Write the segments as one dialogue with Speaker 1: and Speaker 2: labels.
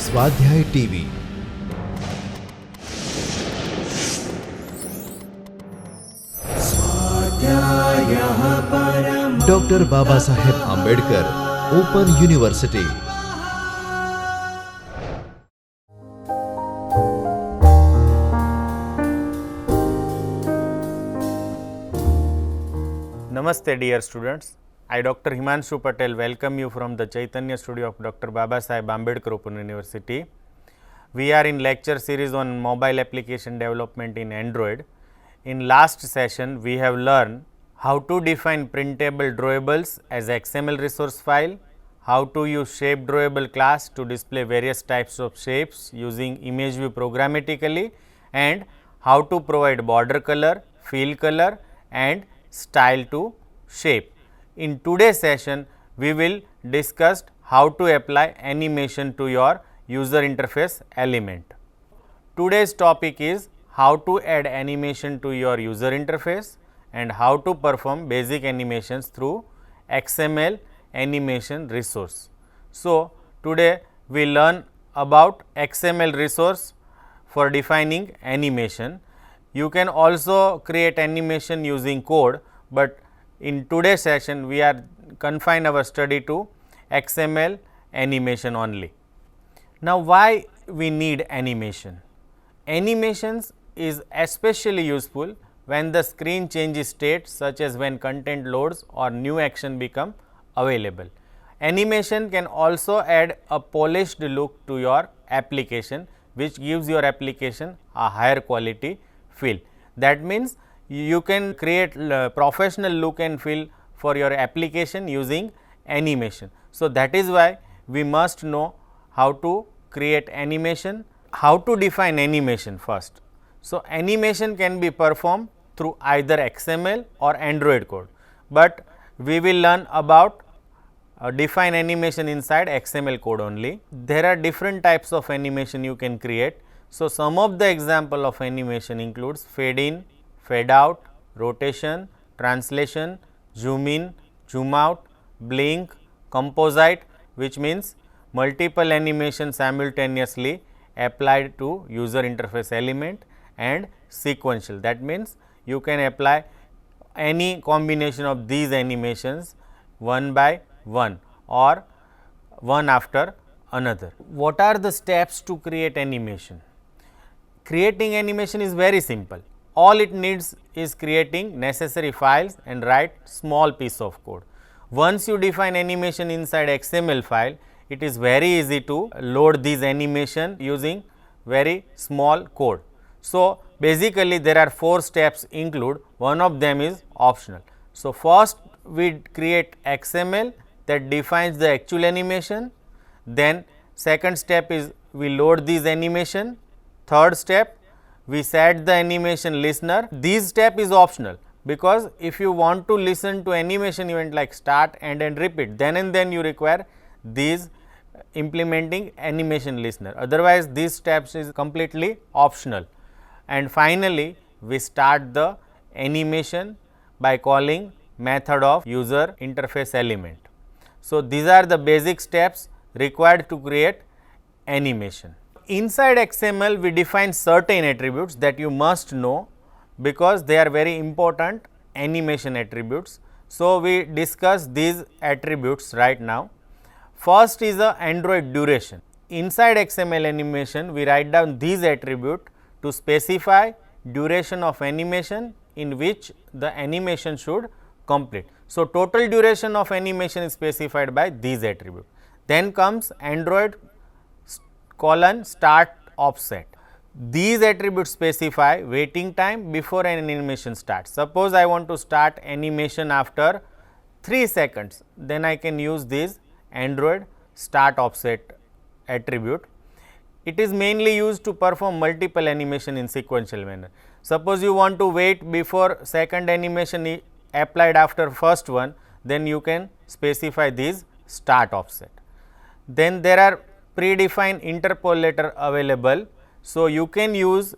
Speaker 1: स्वाध्याय TV doctor Baba Saheb Ambedkar open university.
Speaker 2: Namaste dear students, I Dr. Himanshu Patel welcome you from the Chaitanya studio of Dr. Baba Saheb Ambedkar Open University. We are in lecture series on mobile application development in Android. In last session we have learned how to define printable drawables as XML resource file, how to use shape drawable class to display various types of shapes using image view programmatically, and how to provide border color, fill color and style to shape. In today's session, we will discuss how to apply animation to your user interface element. Today's topic is how to add animation to your user interface and how to perform basic animations through XML animation resource. So, today we learn about XML resource for defining animation. You can also create animation using code, but in today's session we are confine our study to XML animation only. Now, why we need animation? Animations is especially useful when the screen changes state, such as when content loads or new action become available. Animation can also add a polished look to your application, which gives your application a higher quality feel. That means, you can create professional look and feel for your application using animation. So, that is why we must know how to create animation, how to define animation first. So, animation can be performed through either XML or Android code, but we will learn about define animation inside XML code only. There are different types of animation you can create. So, some of the example of animation includes fade in, fade out, rotation, translation, zoom in, zoom out, blink, composite, which means multiple animations simultaneously applied to user interface element, and sequential. That means, you can apply any combination of these animations one by one or one after another. What are the steps to create animation? Creating animation is very simple. All it needs is creating necessary files and write small piece of code. Once you define animation inside XML file, it is very easy to load these animation using very small code. So, basically there are 4 steps include, one of them is optional. So, first we create XML that defines the actual animation, then second step is we load these animation, third step we set the animation listener. This step is optional, because if you want to listen to animation event like start, end and repeat, then and then you require these implementing animation listener, otherwise these steps is completely optional. And finally, we start the animation by calling method of user interface element. So, these are the basic steps required to create animation. Inside XML, we define certain attributes that you must know, because they are very important animation attributes. So, we discuss these attributes right now. First is the Android duration. Inside XML animation, we write down these attribute to specify duration of animation in which the animation should complete. So, total duration of animation is specified by these attributes. Then comes Android colon start offset. These attributes specify waiting time before an animation starts. Suppose I want to start animation after 3 seconds, then I can use this Android start offset attribute. It is mainly used to perform multiple animation in sequential manner. Suppose you want to wait before second animation applied after first one, then you can specify this start offset. Then there are predefined interpolator available. So, you can use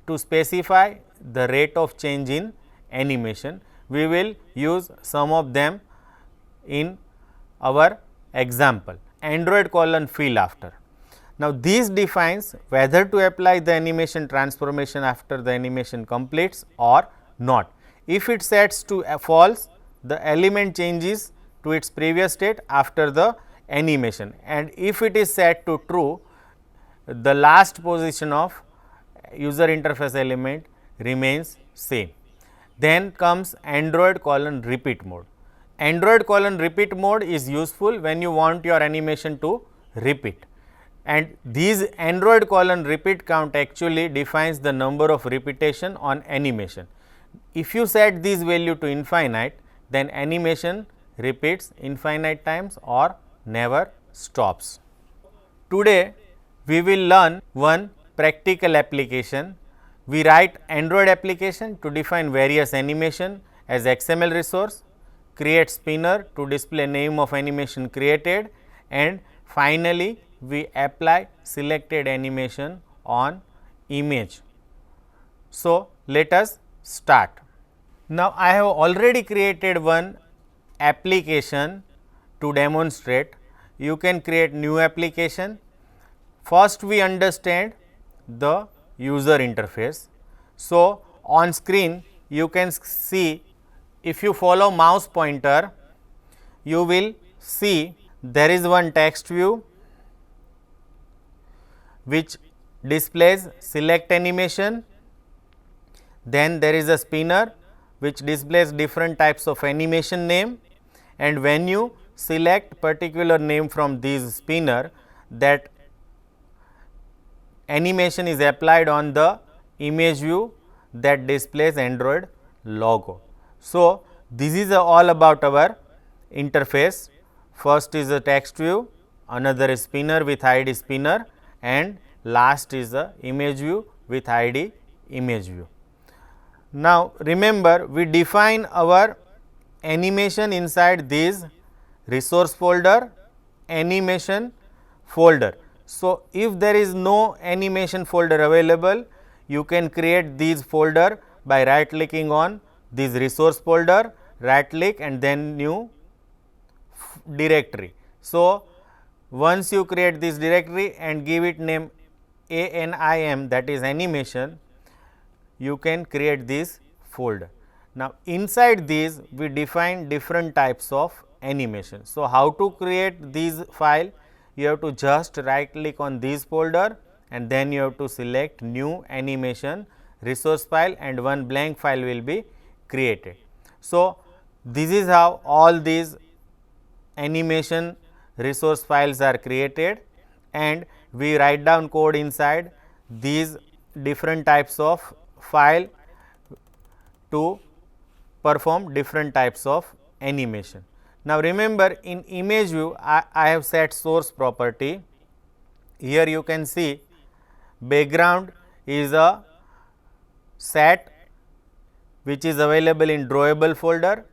Speaker 2: to specify the rate of change in animation. We will use some of them in our example. Android colon fill after. Now, this defines whether to apply the animation transformation after the animation completes or not. If it sets to false, the element changes to its previous state after the animation, and if it is set to true, the last position of user interface element remains same. Then comes Android : repeat mode. Android : repeat mode is useful when you want your animation to repeat, and these Android : repeat count actually defines the number of repetition on animation. If you set this value to infinite, then animation repeats infinite times or never stops. Today we will learn one practical application. We write Android application to define various animation as XML resource, create spinner to display name of animation created, and finally we apply selected animation on image. So, let us start. Now, I have already created one application to demonstrate. You can create new application. First, we understand the user interface. So, on screen you can see, if you follow mouse pointer, you will see there is one text view which displays select animation. Then there is a spinner which displays different types of animation name, and when you select particular name from this spinner, that animation is applied on the image view that displays Android logo. So, this is all about our interface. First is a text view, another is spinner with ID spinner, and last is the image view with ID image view. Now, remember, we define our animation inside this resource folder, animation folder. So, if there is no animation folder available, you can create this folder by right clicking on this resource folder, right click and then new directory. So, once you create this directory and give it name ANIM, that is animation, you can create this folder. Now, inside this we define different types of animation. So, how to create this file? You have to just right click on this folder and then you have to select new animation resource file, and one blank file will be created. So, this is how all these animation resource files are created, and we write down code inside these different types of file to perform different types of animation. Now, remember, in image view I have set source property. Here you can see background is a set which is available in drawable folder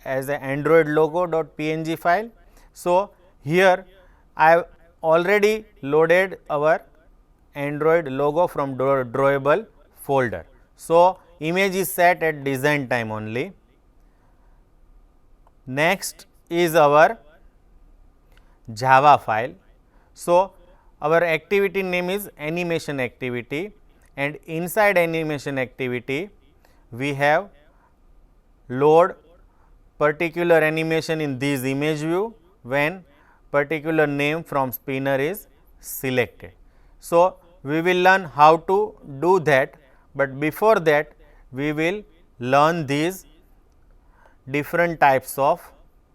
Speaker 2: as a Android logo.png file. So, here I have already loaded our Android logo from drawable folder. So, image is set at design time only. Next is our Java file. So, our activity name is animation activity, and inside animation activity we have load particular animation in this image view when particular name from spinner is selected. So, we will learn how to do that, but before that we will learn these different types of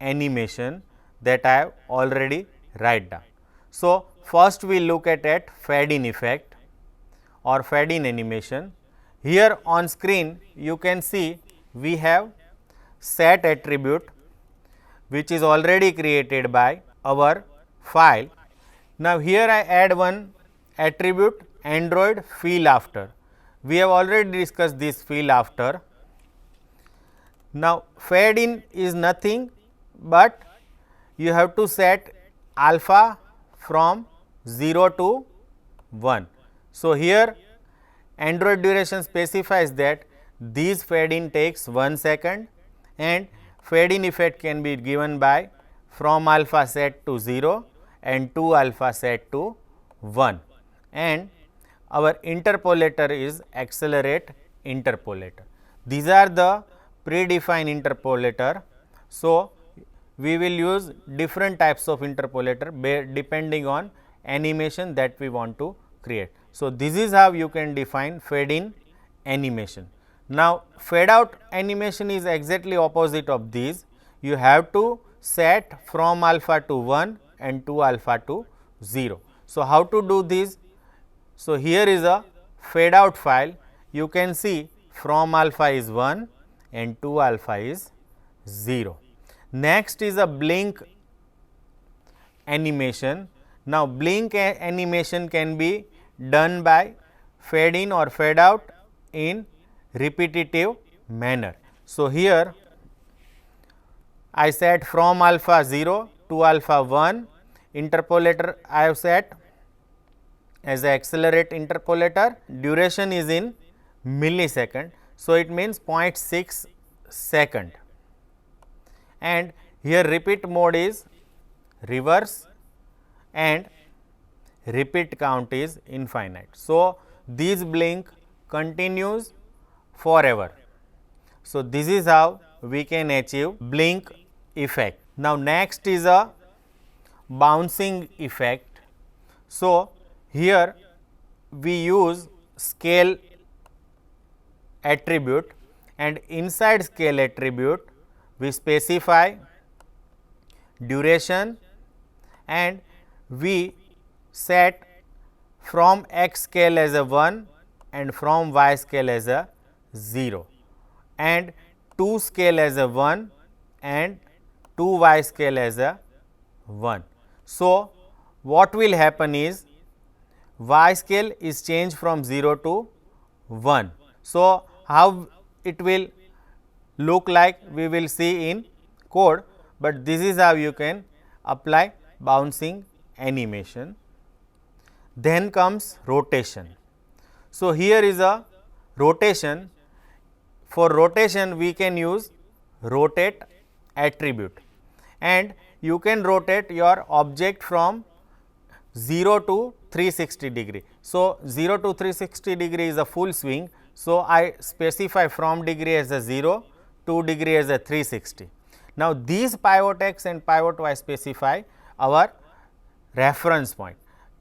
Speaker 2: animation that I have already write down. So, first we look at fade in effect or fade in animation. Here on screen you can see we have set attribute which is already created by our file. Now, here I add one attribute Android feel after. We have already discussed this feel after. Now, fade in is nothing but you have to set alpha from 0 to 1. So, here Android duration specifies that this fade in takes 1 second, and fade in effect can be given by from alpha set to 0 and to alpha set to 1, and our interpolator is accelerate interpolator. These are the predefined interpolator. So, we will use different types of interpolator depending on animation that we want to create. So, this is how you can define fade in animation. Now, fade out animation is exactly opposite of these. You have to set from alpha to 1 and 2 alpha to 0. So, how to do this? So, here is a fade out file. You can see from alpha is 1 and 2 alpha is 0. Next is a blink animation. Now, blink animation can be done by fade in or fade out in repetitive manner. So, here I set from alpha 0 to alpha 1, interpolator I have set as a accelerate interpolator, duration is in millisecond. So, it means 0.6 second, and here repeat mode is reverse and repeat count is infinite. So, this blink continues forever. So, this is how we can achieve blink effect. Now, next is a bouncing effect. So, here we use scale attribute, and inside scale attribute we specify duration and we set from x scale as a 1 and from y scale as a 0 and 2 scale as a 1 and 2y scale as a 1. So, what will happen is y scale is changed from 0 to 1. So, how it will look like we will see in code, but this is how you can apply bouncing animation. Then comes rotation. So, here is a rotation. For rotation we can use rotate attribute, and you can rotate your object from 0 to 360 degree. So, 0 to 360 degree is a full swing. So, I specify from degree as a 0, 2 degree as a 360. Now, these pivot x and pivot y specify our reference point.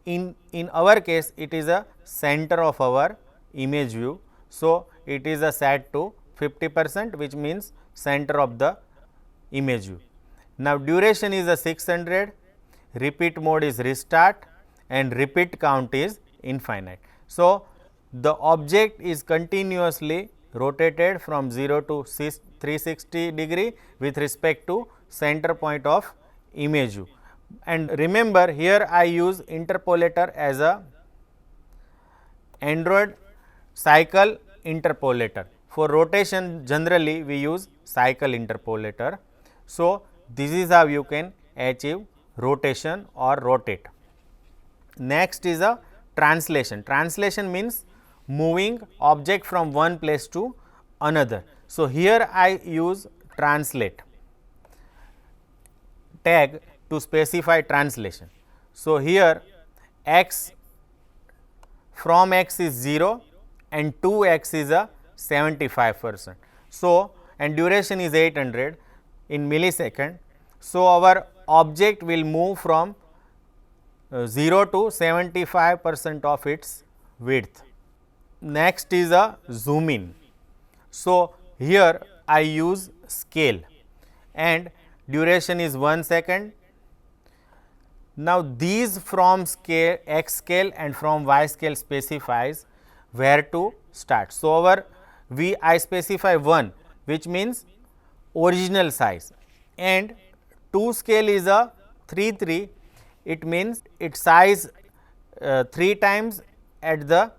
Speaker 2: In our case, it is a center of our image view. So, it is a set to 50%, which means center of the image view. Now, duration is a 600, repeat mode is restart and repeat count is infinite. So, the object is continuously rotated from 0 to 360 degree with respect to center point of image view. And remember, here I use interpolator as a Android cycle interpolator. For rotation generally we use cycle interpolator. So, this is how you can achieve rotation or rotate. Next is a translation. Translation means moving object from one place to another. So, here I use translate tag to specify translation. So, here x from x is 0 and 2x is a 75%. So, and duration is 800 in millisecond. So, our object will move from 0 to 75% of its width. Next is a zoom in. So, here I use scale and duration is 1 second. Now, these from scale x scale and from y scale specifies where to start. So, I specify 1, which means original size, and 2 scale is a 3, it means its size 3 times at the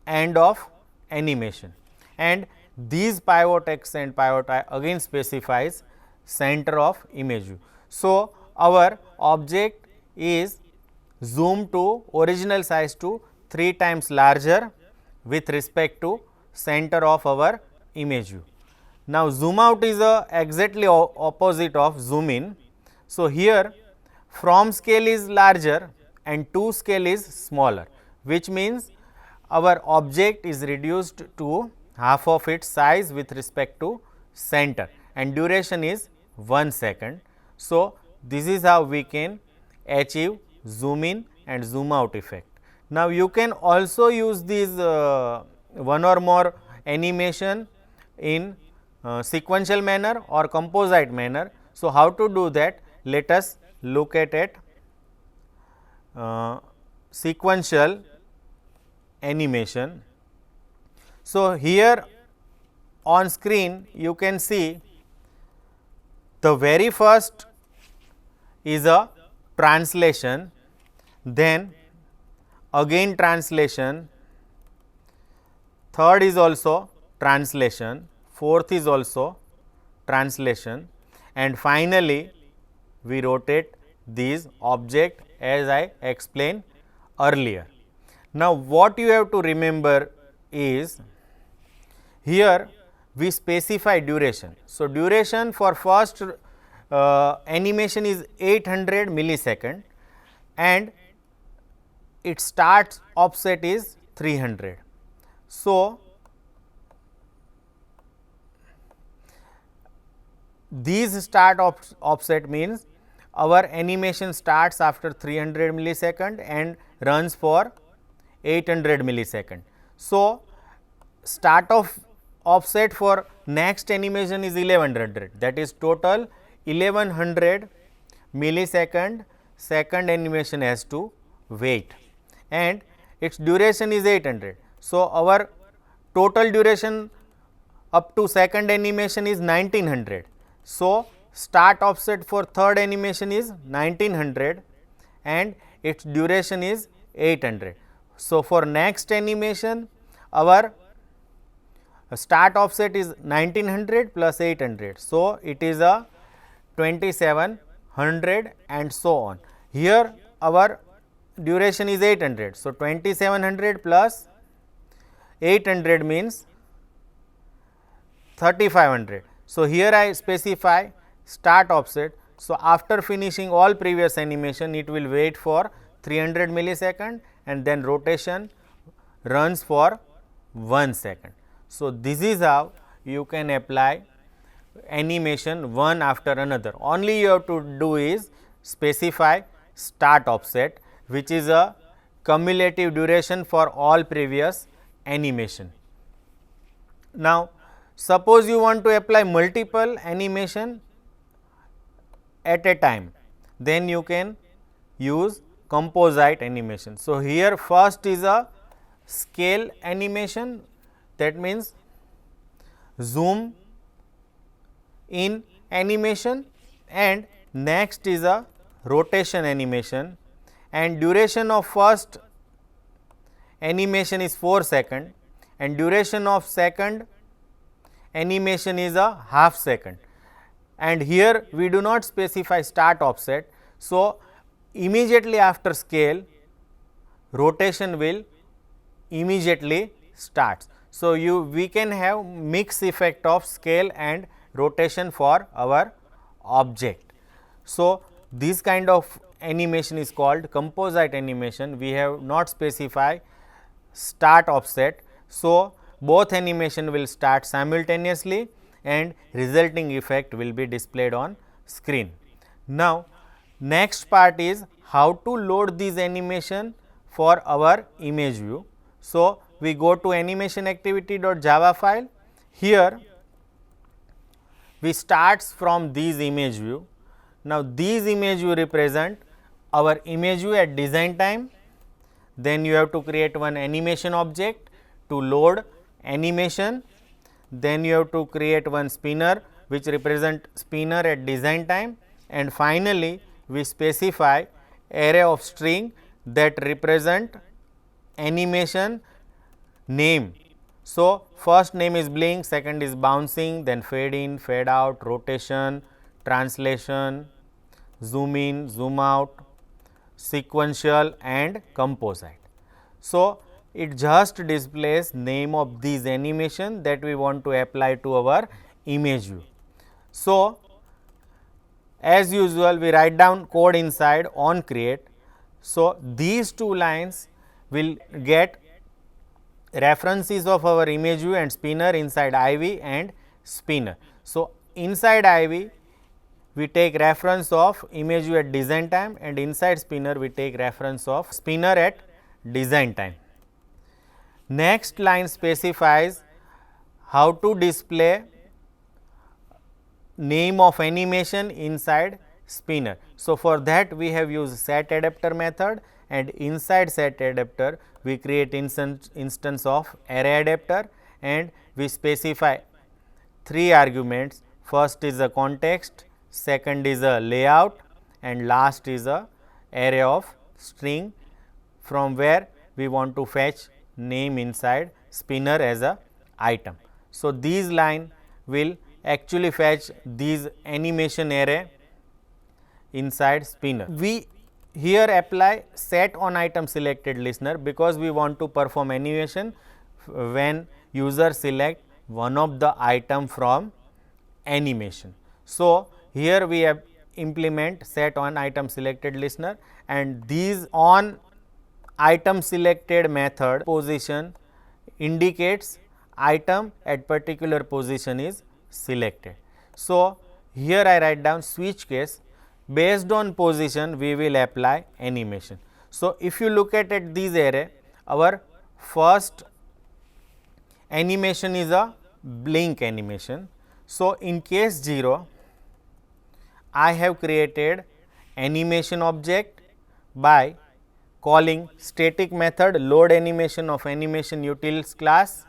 Speaker 2: end of animation, and these pivot x and pivot y again specifies center of image view. So, our object is zoomed to original size to 3 times larger with respect to center of our image view. Now, zoom out is exactly opposite of zoom in. So, here from scale is larger and 2 scale is smaller, which means our object is reduced to half of its size with respect to center and duration is 1 second. So, this is how we can achieve zoom in and zoom out effect. Now, you can also use these one or more animation in sequential manner or composite manner. So, how to do that? Let us look at it. Sequential animation. So, here on screen you can see the very first is a translation, then again translation, third is also translation, fourth is also translation, and finally we rotate these object as I explained earlier. Now, what you have to remember is here we specify duration. So, duration for first animation is 800 millisecond and its start offset is 300. So, these start offset means our animation starts after 300 millisecond and runs for 800 millisecond. So, start of offset for next animation is 1100, that is total 1100 millisecond second animation has to wait and its duration is 800. So, our total duration up to second animation is 1900. So, start offset for third animation is 1900 and its duration is 800. So, for next animation our start offset is 1900 plus 800. So, it is a 2700 and so on. Here our duration is 800. So, 2700 plus 800 means 3500. So, here I specify start offset. So, after finishing all previous animation it will wait for 300 millisecond and then rotation runs for 1 second. So, this is how you can apply animation one after another. Only you have to do is specify start offset, which is a cumulative duration for all previous animation. Now, suppose you want to apply multiple animation at a time, then you can use composite animation. So, here first is a scale animation, that means zoom in animation, and next is a rotation animation and duration of first animation is 4 second and duration of second animation is a half second, and here we do not specify start offset. So, immediately after scale rotation will immediately starts. So, we can have mix effect of scale and rotation for our object. So, this kind of animation is called composite animation. We have not specified start offset. So, both animation will start simultaneously and resulting effect will be displayed on screen. Now, next part is how to load this animation for our image view. So, we go to animation activity.java file. Here we starts from this image view. Now, these image view represent our image view at design time. Then you have to create one animation object to load animation. Then you have to create one spinner which represent spinner at design time, and finally, we specify array of string that represent animation name. So, first name is blink, second is bouncing, then fade in, fade out, rotation, translation, zoom in, zoom out, sequential and composite. So, it just displays name of these animation that we want to apply to our image view. So, as usual we write down code inside on create. So, these two lines will get references of our image view and spinner inside IV and spinner. So, inside IV we take reference of image view at design time, and inside spinner we take reference of spinner at design time. Next line specifies how to display name of animation inside spinner. So, for that we have used set adapter method, and inside set adapter we create instance of array adapter, and we specify 3 arguments. First is a context, second is a layout, and last is a array of string from where we want to fetch name inside spinner as a item. So, these line will actually fetch these animation array inside spinner. We here apply set on item selected listener, because we want to perform animation when user select one of the item from animation. So, here we have implement set on item selected listener, and these on item selected method position indicates item at particular position is selected. So, here I write down switch case, based on position we will apply animation. So, if you look at these array, our first animation is a blink animation. So, in case 0 I have created animation object by calling static method load animation of animation utils class.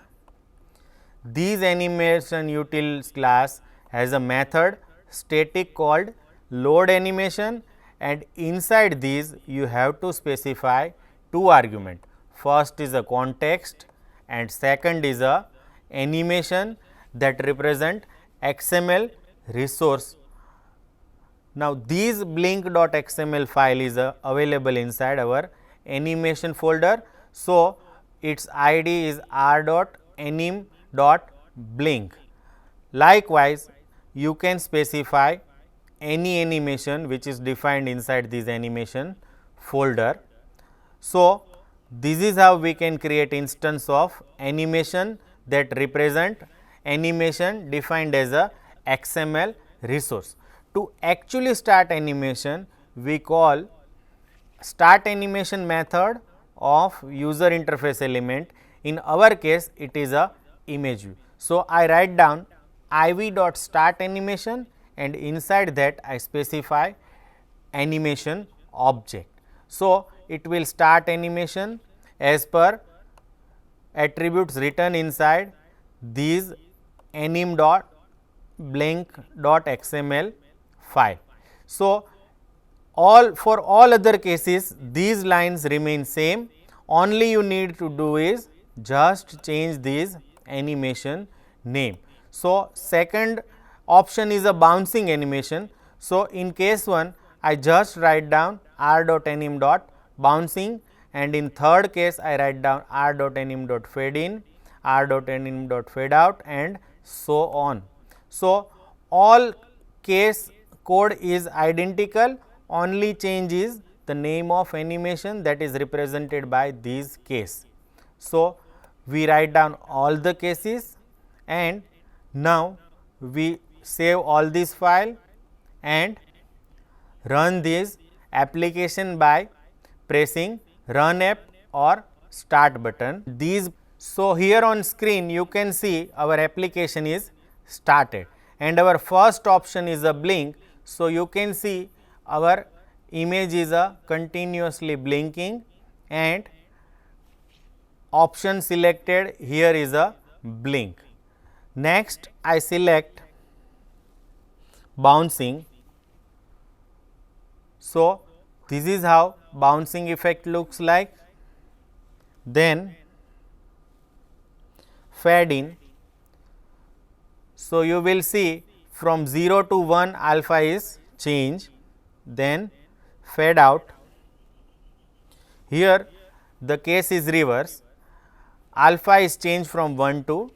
Speaker 2: These animation utils class has a method static called load animation, and inside these you have to specify 2 argument. First is a context and second is a animation that represent XML resource. Now, this blink.xml file is available inside our animation folder. So, its ID is r.anim.blink. Likewise, you can specify any animation which is defined inside this animation folder. So, this is how we can create instance of animation that represent animation defined as a XML resource. To actually start animation, we call start animation method of user interface element. In our case, it is a image view. So, I write down iv.start animation, and inside that I specify animation object. So, it will start animation as per attributes written inside these anim.blink.xml file. So, for all other cases these lines remain same, only you need to do is just change this animation name. So, second option is a bouncing animation. So, in case 1 I just write down r.anim.bouncing, and in third case I write down r.anim.fade-in, r.anim.fade-out, and so on. So, all case code is identical, only change is the name of animation that is represented by these case. So, we write down all the cases, and now we save all this file and run this application by pressing run app or start button. So, here on screen you can see our application is started, and our first option is a blink. So, you can see our image is a continuously blinking, and option selected here is a blink. Next, I select bouncing. So, this is how bouncing effect looks like. Then fade in. So, you will see from 0 to 1 alpha is change, then fade out. Here the case is reverse, alpha is changed from 1 to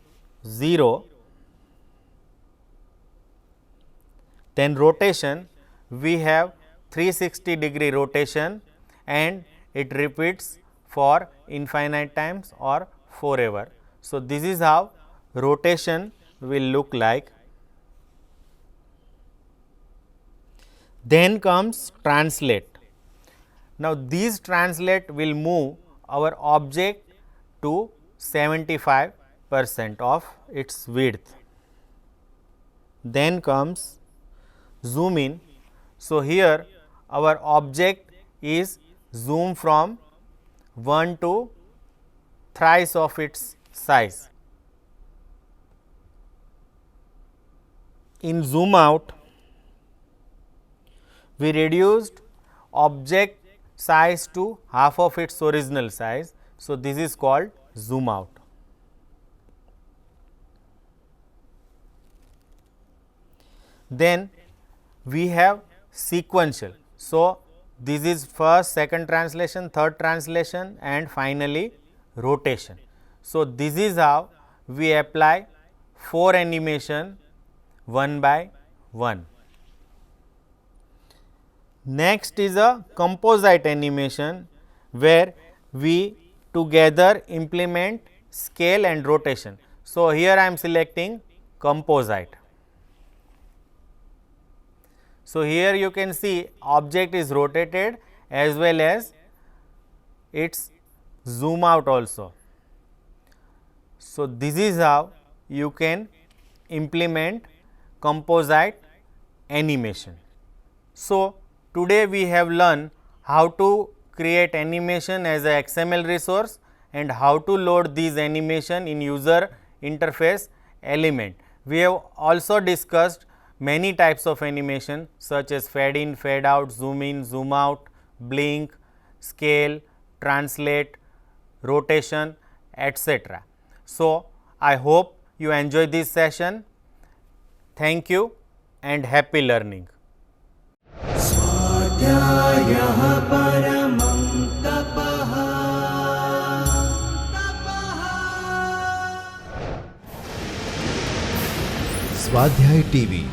Speaker 2: 0. Then rotation, we have 360 degree rotation, and it repeats for infinite times or forever. So, this is how rotation will look like. Then comes translate. Now, these translate will move our object to 75% of its width. Then comes zoom in. So, here our object is zoom from 1 to thrice of its size. In zoom out, we reduced object size to half of its original size. So, this is called zoom out. Then we have sequential. So, this is first, second translation, third translation and finally rotation. So, this is how we apply 4 animation one by one. Next is a composite animation, where we together implement scale and rotation. So, here I am selecting composite. So, here you can see object is rotated as well as its zoom out also. So, this is how you can implement composite animation. So, today we have learned how to create animation as a XML resource and how to load these animation in user interface element. We have also discussed many types of animation such as fade in, fade out, zoom in, zoom out, blink, scale, translate, rotation, etc. So, I hope you enjoy this session. Thank you and happy learning.
Speaker 1: स्वाध्याय TV